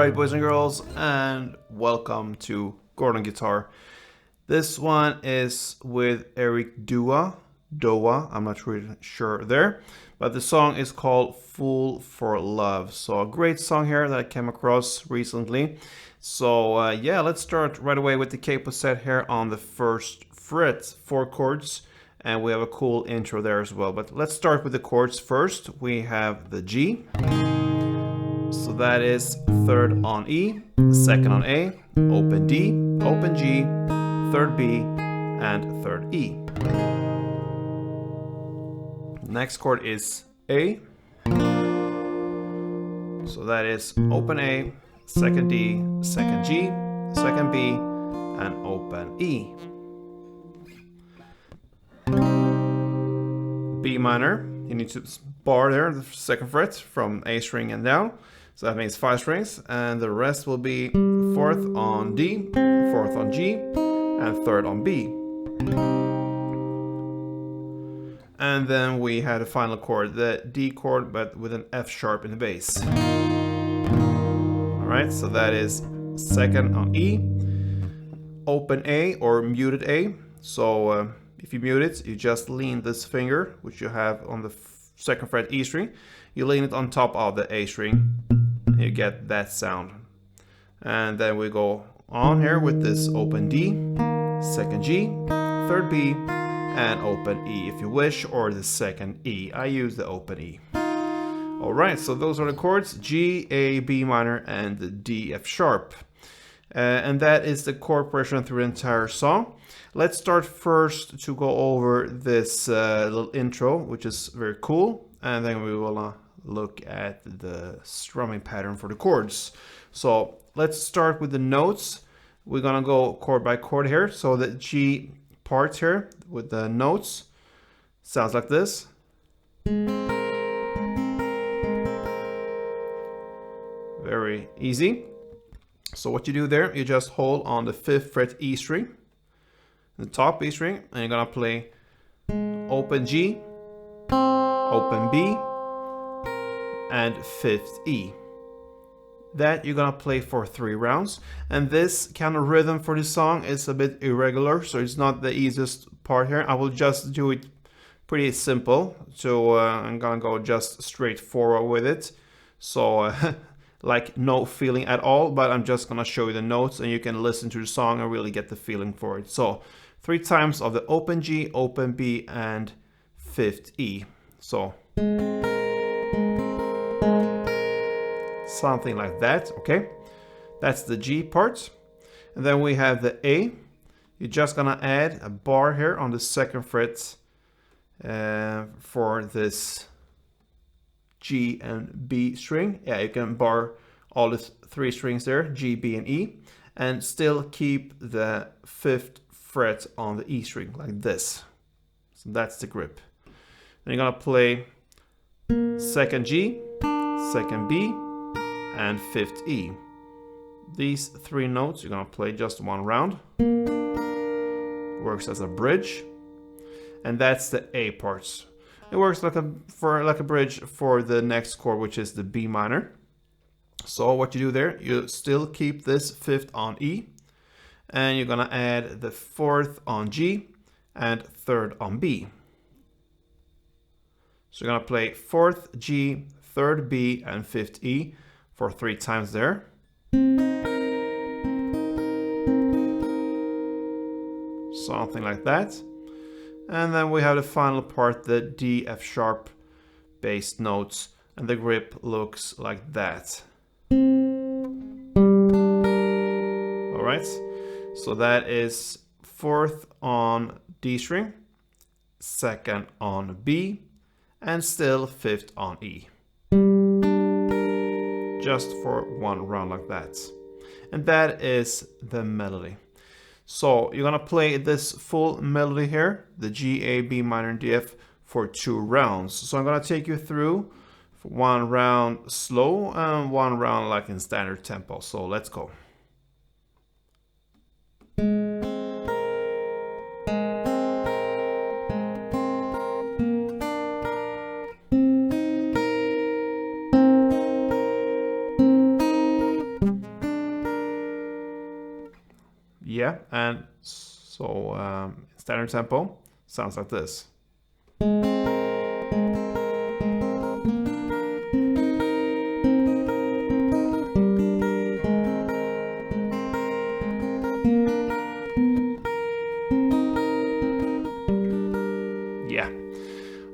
Alright, boys and girls, and welcome to Gordon Guitar. This one is with Ericdoa, I'm not really sure there, but the song is called Fool for Love. So a great song here that I came across recently. So yeah, let's start right away with the capo set here on the first fret, 4 chords, and we have a cool intro there as well. But let's start with the chords first. We have the G. So that is 3rd on E, 2nd on A, open D, open G, 3rd B, and 3rd E. Next chord is A. So that is open A, 2nd D, 2nd G, 2nd B, and open E. B minor, you need to bar there, the 2nd fret from A string and down. So that means 5 strings, and the rest will be 4th on D, 4th on G, and 3rd on B. And then we had a final chord, the D chord, but with an F sharp in the bass. Alright, so that is 2nd on E, open A or muted A. So if you mute it, you just lean this finger, which you have on the 2nd fret E string, you lean it on top of the A string. You get that sound. And then we go on here with this open D, 2nd G, 3rd B, and open E if you wish, or the 2nd E. I use the open E. Alright, so those are the chords, G, A, B minor, and the D, F sharp. And that is the chord progression through the entire song. Let's start first to go over this little intro, which is very cool, and then we will look at the strumming pattern for the chords. So let's start with the notes. We're gonna go chord by chord here. So the G part here with the notes sounds like this. Very easy. So what you do there, you just hold on the 5th fret E string, the top E string, and you're gonna play open G, open B, and 5th E. That you're gonna play for 3 rounds, and this kind of rhythm for this song is a bit irregular, so it's not the easiest part here. I will just do it pretty simple, so I'm gonna go just straight forward with it, so like no feeling at all, but I'm just gonna show you the notes and you can listen to the song and really get the feeling for it. So 3 times of the open G, open B, and 5th E. So something like that, okay? That's the G part. And then we have the A. You're just gonna add a bar here on the 2nd fret for this G and B string. Yeah, you can bar all the 3 strings there, G, B, and E, and still keep the 5th fret on the E string like this. So that's the grip. Then you're gonna play 2nd G, 2nd B, and 5th E. These 3 notes you're gonna play just 1 round. Works as a bridge, and that's the A parts. It works like a bridge for the next chord, which is the B minor. So what you do there, you still keep this 5th on E, and you're gonna add the 4th on G and 3rd on B. So you're gonna play 4th G, 3rd B, and 5th E for 3 times there. Something like that. And then we have the final part, the D, F sharp based notes, and the grip looks like that. Alright, so that is 4th on D string, 2nd on B, and still 5th on E. Just for 1 round like that. And that is the melody. So you're gonna play this full melody here, the G, A, B minor, and D, F, for 2 rounds. So I'm gonna take you through 1 round slow and 1 round like in standard tempo. So let's go. Yeah, and so standard tempo sounds like this. Yeah.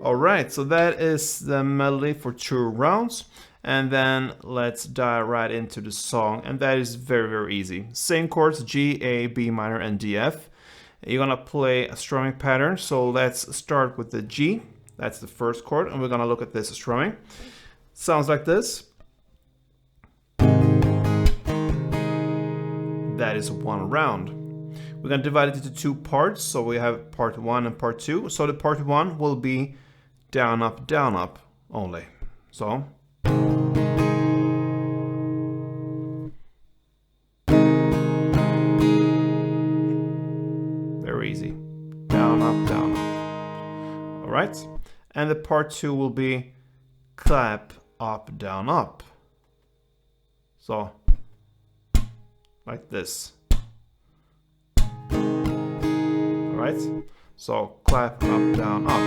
All right, so that is the melody for 2 rounds. And then let's dive right into the song, and that is very, very easy. Same chords, G, A, B minor, and D, F. You're gonna play a strumming pattern, so let's start with the G. That's the first chord, and we're gonna look at this strumming. Sounds like this. That is 1 round. We're gonna divide it into 2 parts, so we have part 1 and part 2. So the part 1 will be down, up only. So. Very easy. Down, up. All right. And the part 2 will be clap, up, down, up. So, like this. All right. So, clap, up, down, up.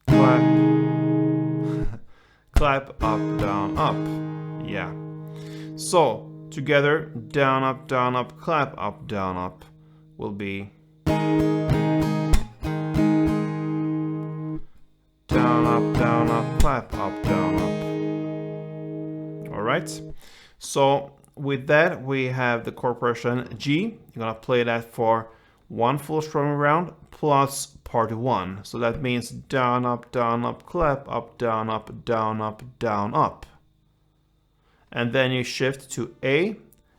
Clap. Clap, up, down, up. Yeah. So, together, down, up, clap, up, down, up will be down, up, clap, up, down, up. All right. So with that, we have the chord progression G. You're gonna play that for 1 full strumming round plus part 1. So that means down, up, clap, up, down, up, down, up. And then you shift to A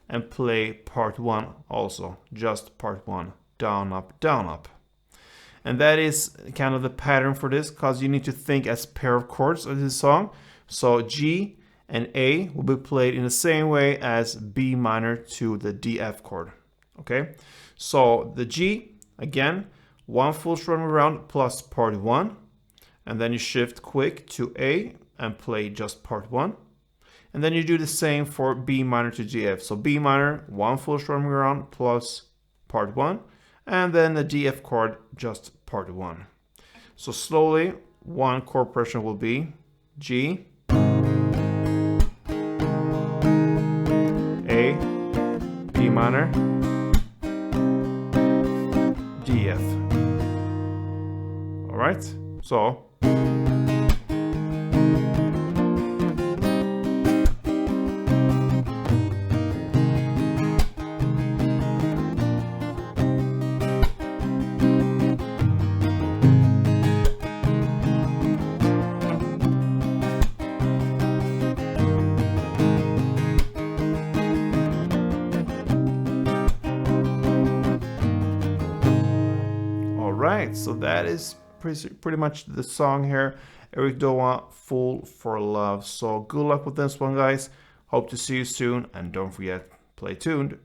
and play part 1 also, just part 1, down, up. And that is kind of the pattern for this, because you need to think as pair of chords of this song. So G and A will be played in the same way as B minor to the D, F chord. Okay, so the G, again, 1 full strumming round plus part 1. And then you shift quick to A and play just part 1. And then you do the same for B minor to G, F. So B minor, 1 full strumming round plus part 1. And then the D, F chord, just part 1. So slowly, 1 chord progression will be G, A, B minor, D, F. All right, so. Alright, so that is pretty much the song here. Ericdoa, Fool for Love. So good luck with this one, guys. Hope to see you soon, and don't forget, play tuned.